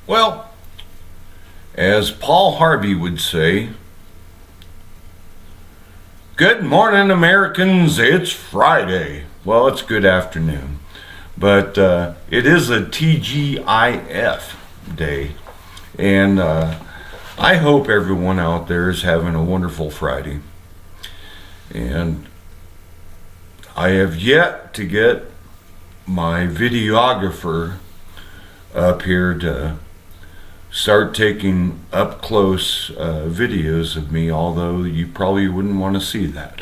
Well, as Paul Harvey would say, good morning, Americans. It's Friday. Well, it's good afternoon. But it is a TGIF day. And I hope everyone out there is having a wonderful Friday. And I have yet to get my videographer up here to start taking up close videos of me, although you probably wouldn't want to see that.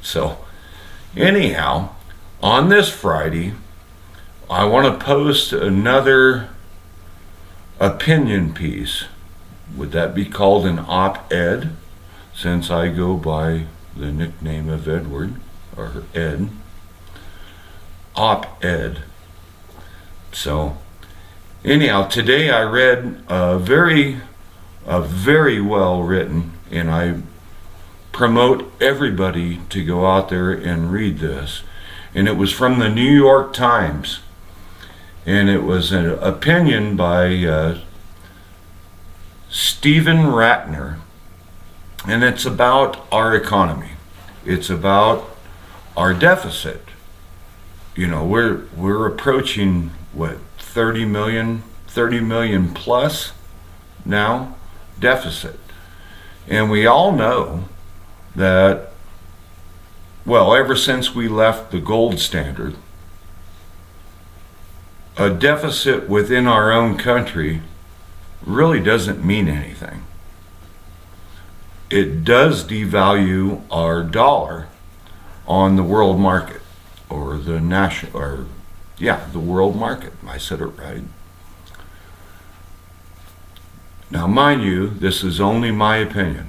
So anyhow, on this Friday, I want to post another opinion piece. Would that be called an op-ed, since I go by the nickname of Edward, or Ed? Op-ed. So anyhow, today I read a very well written, and I promote everybody to go out there and read this. And it was from the New York Times, and it was an opinion by Stephen Ratner, and it's about our economy. It's about our deficit. You know, we're approaching what, 30 million plus now deficit. And we all know that, well, ever since we left the gold standard, a deficit within our own country really doesn't mean anything. It does devalue our dollar on the world market, or the the world market. I said it right. Now, mind you, this is only my opinion.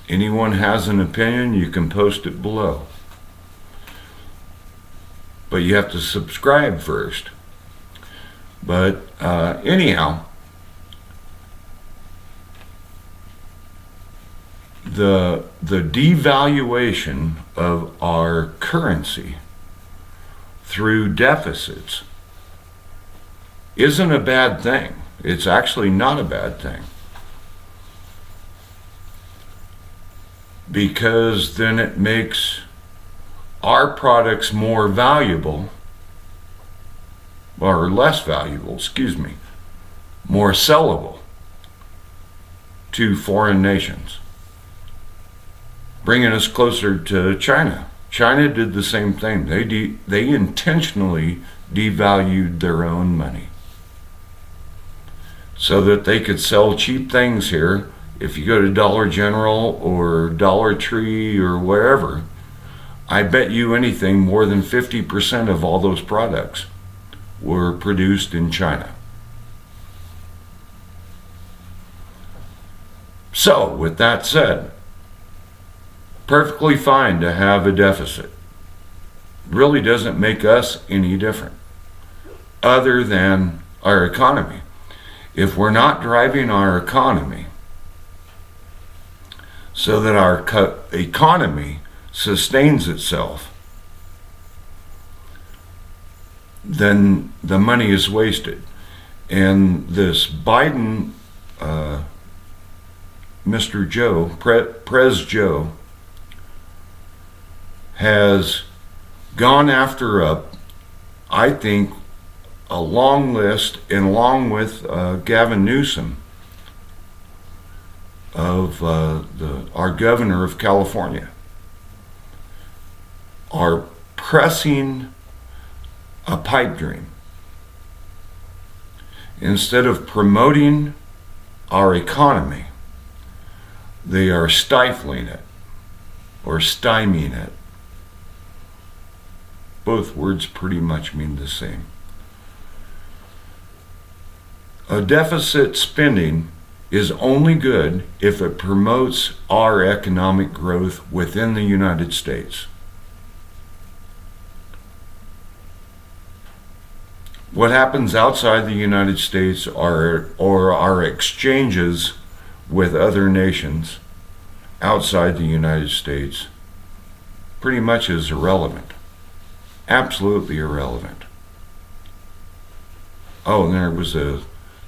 Anyone has an opinion, you can post it below. But you have to subscribe first. But anyhow, the devaluation of our currency through deficits isn't a bad thing. It's actually not a bad thing, because then it makes our products more valuable, or less valuable, more sellable to foreign nations, bringing us closer to China. China did the same thing. They intentionally devalued their own money so that they could sell cheap things here. If you go to Dollar General or Dollar Tree or wherever, I bet you anything more than 50% of all those products were produced in China. So, with that said, perfectly fine to have a deficit. Really doesn't make us any different, other than our economy. If we're not driving our economy so that our economy sustains itself, then the money is wasted. And this Biden, Mr. Joe, Prez Joe, has gone after I think, a long list, and along with Gavin Newsom, of our governor of California, are pressing a pipe dream. Instead of promoting our economy, they are stifling it, or stymieing it. Both words pretty much mean the same. A deficit spending is only good if it promotes our economic growth within the United States. What happens outside the United States or our exchanges with other nations outside the United States pretty much is irrelevant. Absolutely irrelevant. Oh, and there was a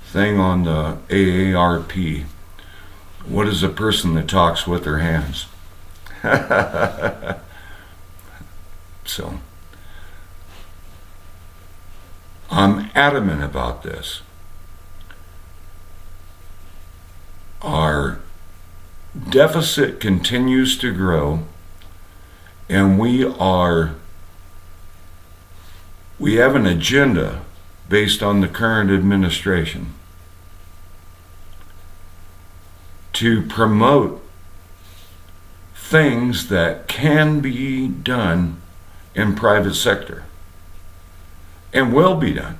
thing on the AARP. What is a person that talks with their hands? So, I'm adamant about this. Our deficit continues to grow, and we have an agenda based on the current administration to promote things that can be done in private sector and will be done.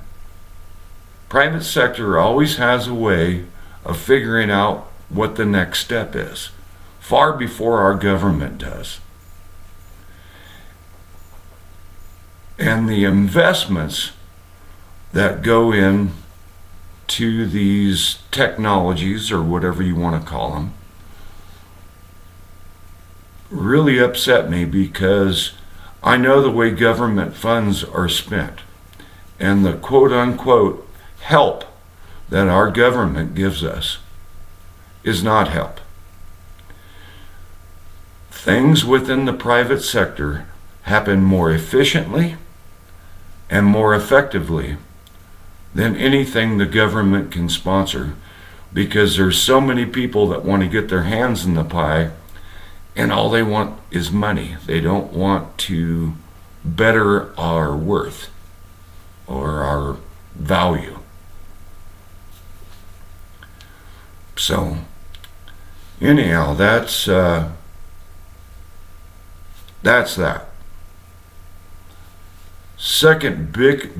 Private sector always has a way of figuring out what the next step is, far before our government does. And the investments that go in to these technologies, or whatever you want to call them, really upset me, because I know the way government funds are spent, and the quote-unquote help that our government gives us is not help. Things within the private sector happen more efficiently and more effectively than anything the government can sponsor, because there's so many people that want to get their hands in the pie, and all they want is money. They don't want to better our worth or our value. So, anyhow, that's that. Second big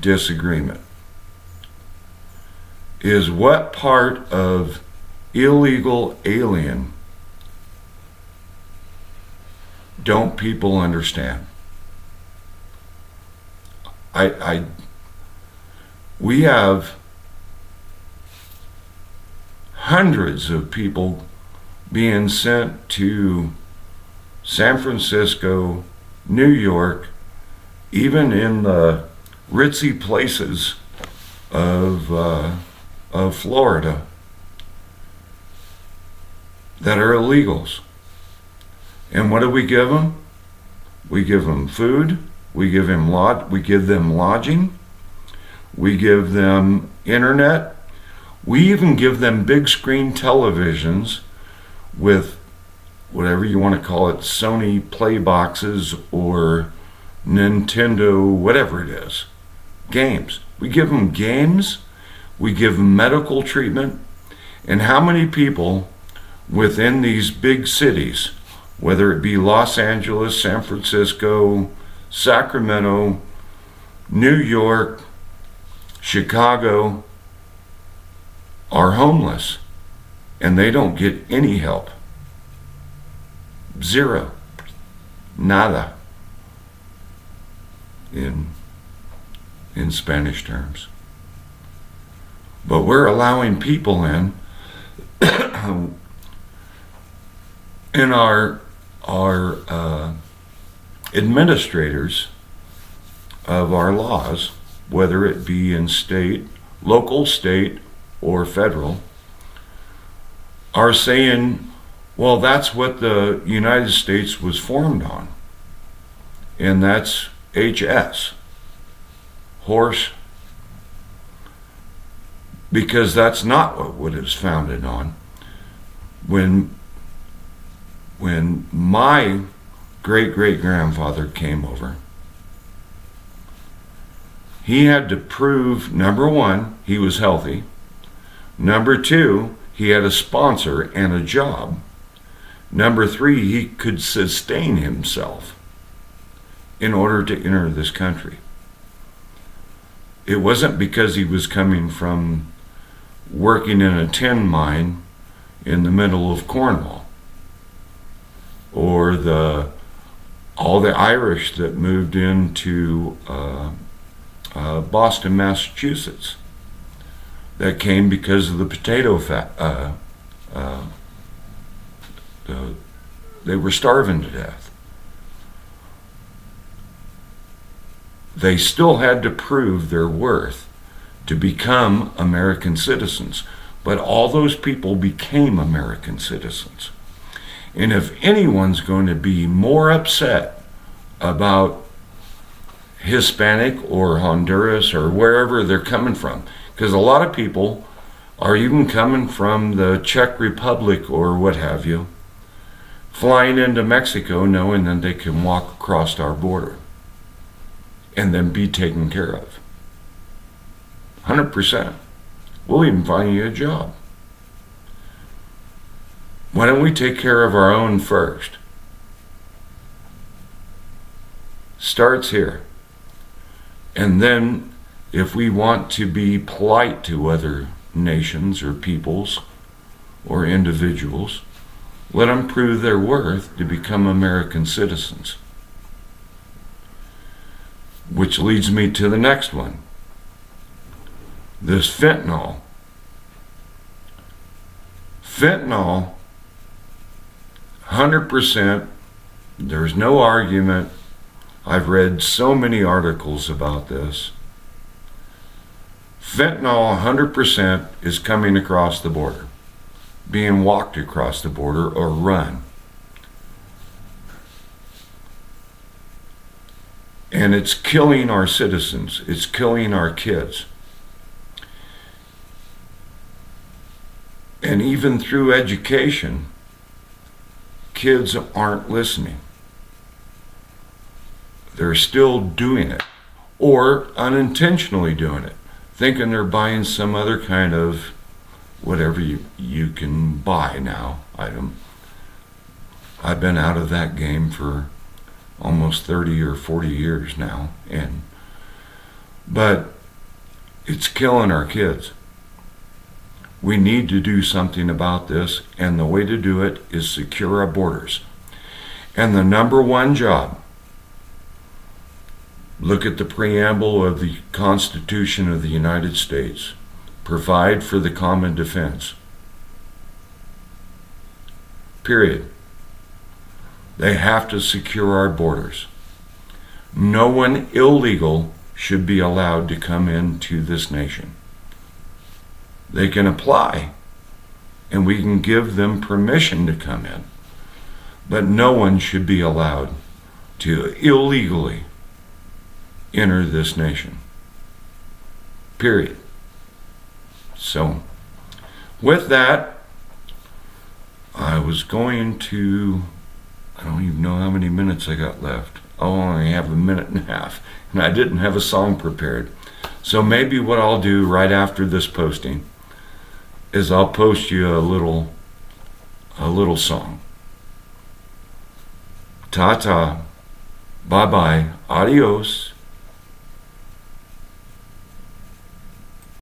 disagreement is, what part of illegal alien don't people understand? We have hundreds of people being sent to San Francisco, New York, even in the ritzy places of Florida, that are illegals. And what do we give them? We give them food. We give them lodging. We give them internet. We even give them big screen televisions with whatever you want to call it, Sony play boxes or Nintendo, whatever it is, games. We give them games. We give them medical treatment. And how many people within these big cities, whether it be Los Angeles, San Francisco, Sacramento, New York, Chicago, are homeless, and they don't get any help? Zero. Nada. In Spanish terms. But we're allowing people in our administrators of our laws, whether it be in state, local, state, or federal, are saying, well, that's what the United States was formed on. And that's HS. Horse. Because that's not what it was founded on. When my great-great-grandfather came over, he had to prove, number one, he was healthy. Number two, he had a sponsor and a job. Number three, he could sustain himself in order to enter this country. It wasn't because he was coming from working in a tin mine in the middle of Cornwall, or all the Irish that moved into Boston, Massachusetts, that came because of the potato they were starving to death. they still had to prove their worth to become American citizens. But all those people became American citizens. And if anyone's going to be more upset about Hispanic or Honduras or wherever they're coming from, because a lot of people are even coming from the Czech Republic or what have you, flying into Mexico knowing that they can walk across our border and then be taken care of. 100%. We'll even find you a job. Why don't we take care of our own first? Starts here. And then if we want to be polite to other nations or peoples or individuals, let them prove their worth to become American citizens. Which leads me to the next one. This fentanyl. Fentanyl, 100%, there's no argument. I've read so many articles about this. Fentanyl, 100%, is coming across the border, being walked across the border or run. And it's killing our citizens. It's killing our kids. And even through education, kids aren't listening. They're still doing it, or unintentionally doing it, thinking they're buying some other kind of whatever you can buy now item. I've been out of that game for almost 30 or 40 years now, but it's killing our kids. We need to do something about this, and the way to do it is secure our borders. And the number one job, look at the preamble of the Constitution of the United States, provide for the common defense. Period. They have to secure our borders. No one illegal should be allowed to come into this nation. They can apply, and we can give them permission to come in. But no one should be allowed to illegally enter this nation. Period. So, with that, I was going to, I don't even know how many minutes I got left. I only have a minute and a half, and I didn't have a song prepared. So maybe what I'll do right after this posting is I'll post you a little song. Ta-ta, bye-bye, adios.